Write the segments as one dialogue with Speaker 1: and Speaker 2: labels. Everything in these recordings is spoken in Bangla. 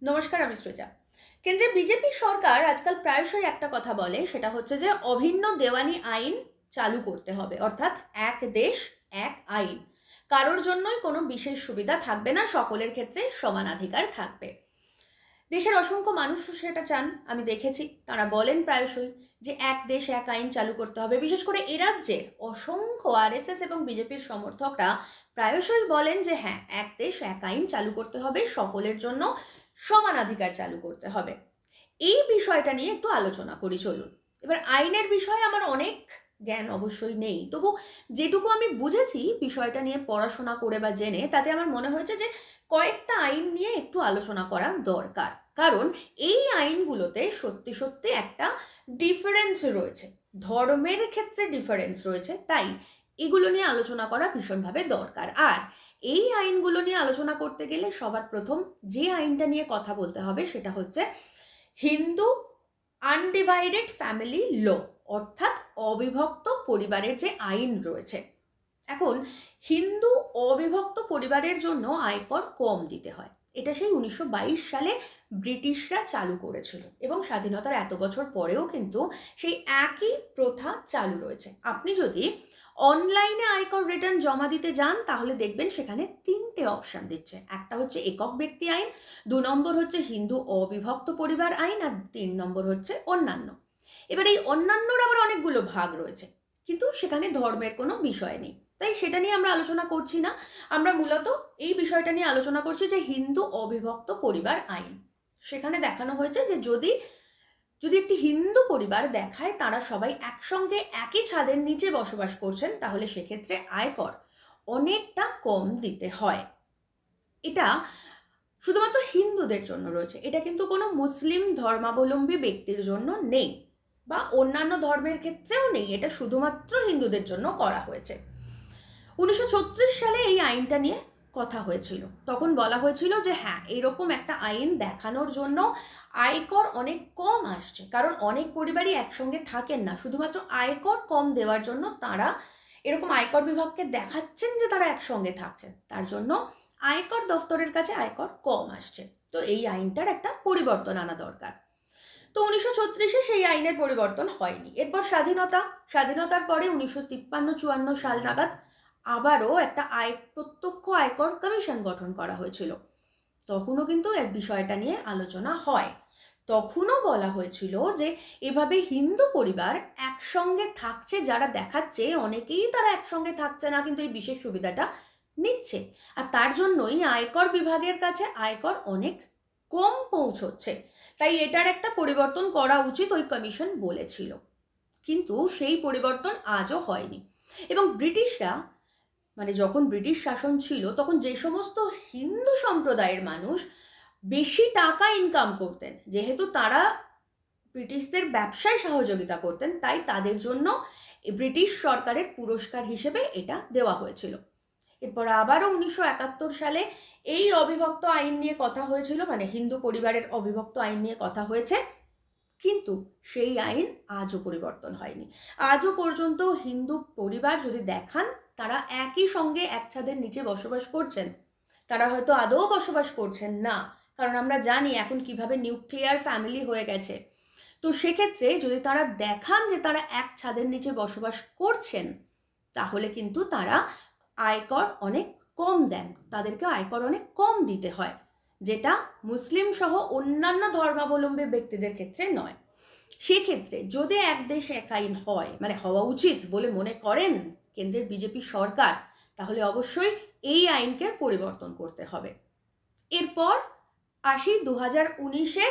Speaker 1: নমস্কার, আমি সৃজা। কেন্দ্রের বিজেপি সরকার আজকাল প্রায়শই একটা কথা বলে, সেটা হচ্ছে যে অভিন্ন দেওয়ানি আইন চালু করতে হবে, অর্থাৎ এক দেশ এক আইন। কারোর জন্যই কোনো বিশেষ সুবিধা থাকবে না, সকলের ক্ষেত্রে সমানাধিকার থাকবে। দেশের অসংখ্য মানুষ সেটা চান, আমি দেখেছি তারা বলেন প্রায়শই যে এক দেশ এক আইন চালু করতে হবে। বিশেষ করে এ রাজ্যের অসংখ্য আরএসএস এবং বিজেপির সমর্থকরা প্রায়শই বলেন যে হ্যাঁ, এক দেশ এক আইন চালু করতে হবে, সকলের জন্য সমানাধিকার চালু করতে হবে। এই বিষয়টা নিয়ে একটু আলোচনা করি, চলুন। এবার আইনের বিষয়ে আমার অনেক জ্ঞান অবশ্যই নেই, তবু যেটুকু আমি বুঝেছি বিষয়টা নিয়ে পড়াশোনা করে বা জেনে, তাতে আমার মনে হয়েছে যে কয়েকটা আইন নিয়ে একটু আলোচনা করা দরকার। কারণ এই আইনগুলোতে সত্যি সত্যি একটা ডিফারেন্স রয়েছে, ধর্মের ক্ষেত্রে ডিফারেন্স রয়েছে, তাই এগুলো নিয়ে আলোচনা করা ভীষণভাবে দরকার। আর এই আইনগুলো নিয়ে আলোচনা করতে গেলে সবার প্রথম যে আইনটা নিয়ে কথা বলতে হবে সেটা হচ্ছে হিন্দু আনডিভাইডেড ফ্যামিলি ল, অর্থাৎ অবিভক্ত পরিবারের যে আইন রয়েছে। এখন হিন্দু অবিভক্ত পরিবারের জন্য আয়কর কম দিতে হয়, এটা সেই 1922 সালে ব্রিটিশরা চালু করেছিল এবং স্বাধীনতার এত বছর পরেও কিন্তু সেই একই প্রথা চালু রয়েছে। আপনি যদি অনলাইনে আয়কর রিটার্ন জমা দিতে যান তাহলে দেখবেন সেখানে তিনটে অপশান দিচ্ছে। একটা হচ্ছে একক ব্যক্তি আইন, 2 নম্বর হচ্ছে হিন্দু অবিভক্ত পরিবার আইন, আর 3 নম্বর হচ্ছে অন্যান্য। এবার এই অন্যান্যর আবার অনেকগুলো ভাগ রয়েছে, কিন্তু সেখানে ধর্মের কোনো বিষয় নেই, তাই সেটা নিয়ে আমরা আলোচনা করছি না। আমরা মূলত এই বিষয়টা নিয়ে আলোচনা করছি যে হিন্দু অবিভক্ত পরিবার আইন। সেখানে দেখানো হয়েছে যে যদি একটি হিন্দু পরিবার দেখায় তারা সবাই একসঙ্গে একই ছাদের নিচে বসবাস করছেন, তাহলে সেক্ষেত্রে আয়কর অনেকটা কম দিতে হয়। এটা শুধুমাত্র হিন্দুদের জন্য রয়েছে, এটা কিন্তু কোনো মুসলিম ধর্মাবলম্বী ব্যক্তির জন্য নেই বা অন্যান্য ধর্মের ক্ষেত্রেও নেই, এটা শুধুমাত্র হিন্দুদের জন্য করা হয়েছে। 1936 সালে এই আইনটা নিয়ে কথা হয়েছিল, তখন বলা হয়েছিল যে হ্যাঁ, এরকম একটা আইন দেখানোর জন্য আয়কর অনেক কম আসছে, কারণ অনেক পরিবারই একসঙ্গে থাকেন না, শুধুমাত্র আয়কর কম দেওয়ার জন্য তারা এরকম আয়কর বিভাগকে দেখাচ্ছেন যে তারা একসঙ্গে থাকছেন, তার জন্য আয়কর দফতরের কাছে আয়কর কম আসছে। তো এই আইনটার একটা পরিবর্তন আনা দরকার। তো 1936-এ সেই আইনের পরিবর্তন হয়নি। এরপর স্বাধীনতার পরে 1953-54 সাল নাগাদ আবারও একটা প্রত্যক্ষ আয়কর কমিশন গঠন করা হয়েছিল। তখনও কিন্তু এই বিষয়টা নিয়ে আলোচনা হয়। তখনও বলা হয়েছিল যে এভাবে হিন্দু পরিবার একসঙ্গে থাকছে, যারা দেখাচ্ছে অনেকেই তারা একসঙ্গে থাকছে না, কিন্তু এই বিশেষ সুবিধাটা নিচ্ছে, আর তার জন্যই আয়কর বিভাগের কাছে আয়কর অনেক কম পৌঁছচ্ছে, তাই এটার একটা পরিবর্তন করা উচিত, ওই কমিশন বলেছিল। কিন্তু সেই পরিবর্তন আজও হয়নি। এবং ব্রিটিশরা, মানে যখন ব্রিটিশ শাসন ছিল তখন যে সমস্ত হিন্দু সম্প্রদায়ের মানুষ বেশি টাকা ইনকাম করতেন, যেহেতু তারা ব্রিটিশদের ব্যবসায় সহযোগিতা করতেন, তাই তাদের জন্য ব্রিটিশ সরকারের পুরস্কার হিসেবে এটা দেওয়া হয়েছিল। এরপর আবারও 1971 সালে এই অবিভক্ত আইন নিয়ে কথা হয়েছিল, মানে হিন্দু পরিবারের অবিভক্ত আইন নিয়ে কথা হয়েছে, কিন্তু সেই আইন আজও পরিবর্তন হয়নি। আজও পর্যন্ত হিন্দু পরিবার যদি দেখান তারা একই সঙ্গে এক ছাদের নিচে বসবাস করছেন, তারা হয়তো আদৌ বসবাস করছেন না, কারণ আমরা জানি এখন কিভাবে নিউক্লিয়ার ফ্যামিলি হয়ে গেছে। তো সেক্ষেত্রে যদি তারা দেখান যে তারা এক ছাদের নিচে বসবাস করছেন, তাহলে কিন্তু তারা আয়কর অনেক কম দেন, তাদেরকে আয়কর অনেক কম দিতে হয়, যেটা মুসলিম সহ অন্যান্য ধর্মাবলম্বী ব্যক্তিদের ক্ষেত্রে নয়। সেক্ষেত্রে যদি এক দেশ এক আইন হয়, মানে হওয়া উচিত বলে মনে করেন কেন্দ্রের বিজেপি সরকার, তাহলে অবশ্যই এই আইনকে পরিবর্তন করতে হবে। এরপর আসি 2019-এ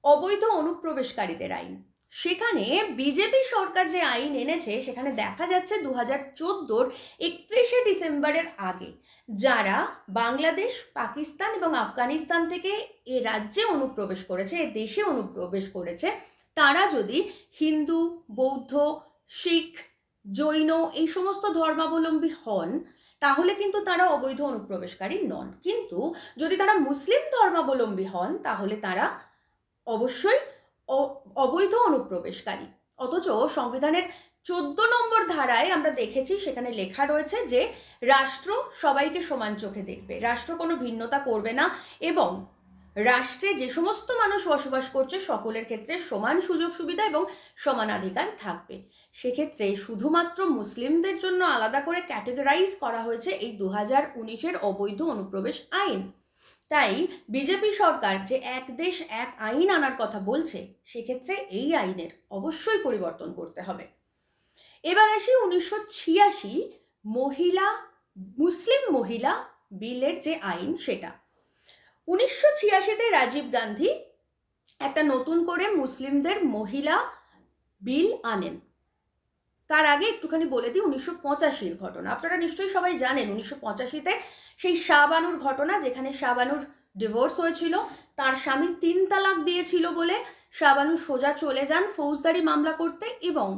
Speaker 1: অবৈধ অনুপ্রবেশকারীদের আইন। সেখানে বিজেপি সরকার যে আইন এনেছে সেখানে দেখা যাচ্ছে 2014-র 31শে ডিসেম্বরের আগে যারা বাংলাদেশ, পাকিস্তান এবং আফগানিস্তান থেকে এ রাজ্যে অনুপ্রবেশ করেছে, এ দেশে অনুপ্রবেশ করেছে, তারা যদি হিন্দু, বৌদ্ধ, শিখ, জৈন এই সমস্ত ধর্মাবলম্বী হন, তাহলে কিন্তু তারা অবৈধ অনুপ্রবেশকারী নন। কিন্তু যদি তারা মুসলিম ধর্মাবলম্বী হন তাহলে তারা অবশ্যই অবৈধ অনুপ্রবেশকারী। অথচ সংবিধানের 14 নম্বর ধারায় আমরা দেখেছি, সেখানে লেখা রয়েছে যে রাষ্ট্র সবাইকে সমান চোখে দেখবে, রাষ্ট্র কোনো ভিন্নতা করবে না, এবং রাষ্ট্রে যে সমস্ত মানুষ বসবাস করছে সকলের ক্ষেত্রে সমান সুযোগ সুবিধা এবং সমানাধিকার থাকবে। সেক্ষেত্রে শুধুমাত্র মুসলিমদের জন্য আলাদা করে ক্যাটেগরাইজ করা হয়েছে এই 2019-এর অবৈধ অনুপ্রবেশ আইন। তাই বিজেপি সরকার যে এক দেশ এক আইন আনার কথা বলছে, সেক্ষেত্রে এই আইনের অবশ্যই পরিবর্তন করতে হবে। এবার আসি 1986 মুসলিম মহিলা বিলের যে আইন, সেটা 1986-তে রাজীব গান্ধী একটা নতুন করে মুসলিমদের মহিলা বিল আনেন। তার আগে একটুখানি বলে দিই 1985-র ঘটনা। আপনারা নিশ্চয়ই সবাই জানেন 1985-তে সেই শাহবানুর ঘটনা, যেখানে শাহবানুর ডিভোর্স হয়েছিল, তার স্বামী 3 তালাক দিয়েছিল বলে শাহবানু সোজা চলে যান ফৌজদারি মামলা করতে, এবং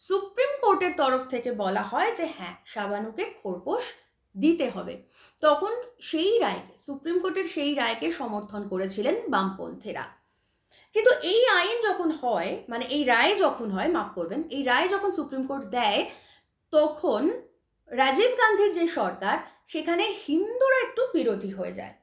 Speaker 1: সুপ্রিম কোর্টের তরফ থেকে বলা হয় যে হ্যাঁ, শাহবানুকে খোরপোশ দিতে হবে। তখন সেই রায়কে, সুপ্রিম কোর্টের সেই রায়কে সমর্থন করেছিলেন বামপন্থীরা। কিন্তু এই আইন যখন হয়, মানে এই রায় যখন হয়, মাফ করবেন, এই রায় যখন সুপ্রিম কোর্ট দেয়, তখন রাজীব গান্ধীর যে সরকার, সেখানে হিন্দুরা একটু বিরোধী হয়ে যায়।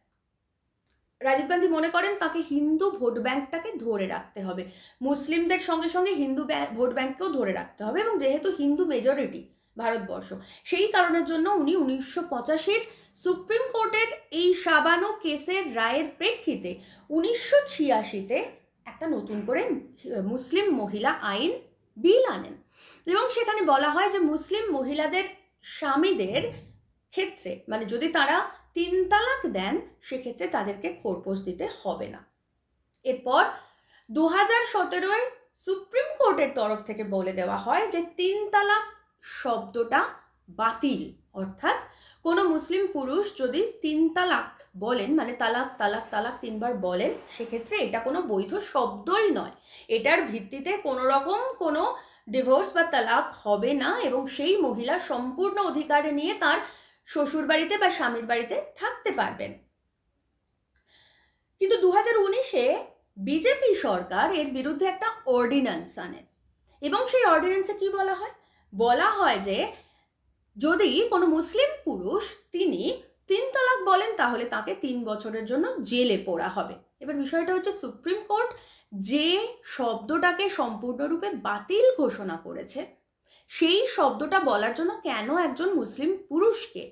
Speaker 1: রাজীব গান্ধী মনে করেন তাকে হিন্দু ভোট ব্যাংকটাকে ধরে রাখতে হবে, মুসলিমদের সঙ্গে সঙ্গে হিন্দু ভোট ব্যাংককেও ধরে রাখতে হবে, এবং যেহেতু হিন্দু মেজরিটি ভারতবর্ষ, সেই কারণের জন্য উনি 1985-র সুপ্রিম কোর্টের এই শাবানু কেসের রায়ের প্রেক্ষিতে 1986-তে একটা নতুন করে মুসলিম মহিলা আইন বিল আনেন, এবং সেখানে বলা হয় যে মুসলিম মহিলাদের স্বামীদের ক্ষেত্রে, মানে যদি তারা 3 তালাক দেন, সেক্ষেত্রে তাদেরকে খোরপোশ দিতে হবে না। এরপর 2017-য় সুপ্রিম কোর্টের তরফ থেকে বলে দেওয়া হয় যে 3 তালাক শব্দটা বাতিল, অর্থাৎ কোনো মুসলিম পুরুষ যদি 3 তালাক বলেন, মানে তালাক তালাক তালাক 3 বার বলেন, সেক্ষেত্রে এটা কোনো বৈধ শব্দই নয়, এটার ভিত্তিতে কোনো রকম কোনো ডিভোর্স বা তালাক হবে না, এবং সেই মহিলা সম্পূর্ণ অধিকারে নিয়ে তার শ্বশুর বাড়িতে বা স্বামীর বাড়িতে থাকতে পারবেন। কিন্তু 2019-এ বিজেপি সরকার এর বিরুদ্ধে একটা অর্ডিন্যান্স আনেন, এবং সেই অর্ডিন্যান্সে কি বলা হয়? বলা হয় যে যদি কোনো মুসলিম পুরুষ তিনি 3 তালাক বলেন, তাহলে তাকে 3 বছরের জন্য জেলে পোড়া হবে। এবার বিষয়টা হচ্ছে, সুপ্রিম কোর্ট যে শব্দটাকে সম্পূর্ণরূপে বাতিল ঘোষণা করেছে, সেই শব্দটা বলার জন্য কেন একজন মুসলিম পুরুষকে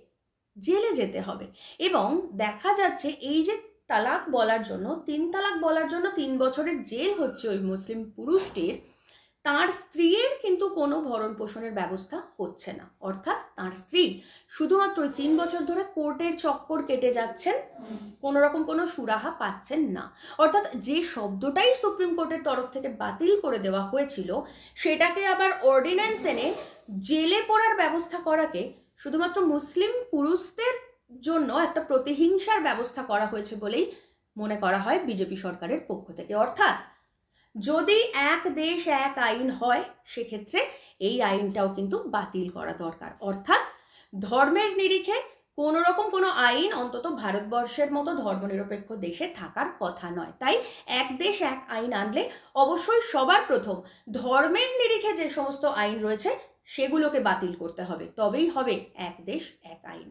Speaker 1: জেলে যেতে হবে? এবং দেখা যাচ্ছে এই যে তালাক বলার জন্য, 3 তালাক বলার জন্য 3 বছরের জেল হচ্ছে ওই মুসলিম পুরুষটির, তার স্ত্রীর কিন্তু কোনো ভরণ পোষণের ব্যবস্থা হচ্ছে না, অর্থাৎ তার স্ত্রী শুধুমাত্র 3 বছর ধরে কোর্টের চক্কর কেটে যাচ্ছেন, কোনো রকম কোনো সুরাহা পাচ্ছেন না। অর্থাৎ যে শব্দটাই সুপ্রিম কোর্টের তরফ থেকে বাতিল করে দেওয়া হয়েছিল, সেটাকে আবার অর্ডিন্যান্স এনে জেলে পড়ার ব্যবস্থা করাকে শুধুমাত্র মুসলিম পুরুষদের জন্য একটা প্রতিহিংসার ব্যবস্থা করা হয়েছে বলেই মনে করা হয় বিজেপি সরকারের পক্ষ থেকে। অর্থাৎ যদি এক দেশ এক আইন হয়, সেক্ষেত্রে এই আইনটাও কিন্তু বাতিল করা দরকার। অর্থাৎ ধর্মের নিরিখে কোনো রকম কোনো আইন অন্তত ভারতবর্ষের মতো ধর্মনিরপেক্ষ দেশে থাকার কথা নয়। তাই এক দেশ এক আইন আনলে অবশ্যই সবার প্রথম ধর্মের নিরিখে যে সমস্ত আইন রয়েছে, সেগুলোকে বাতিল করতে হবে, তবেই হবে এক দেশ এক আইন।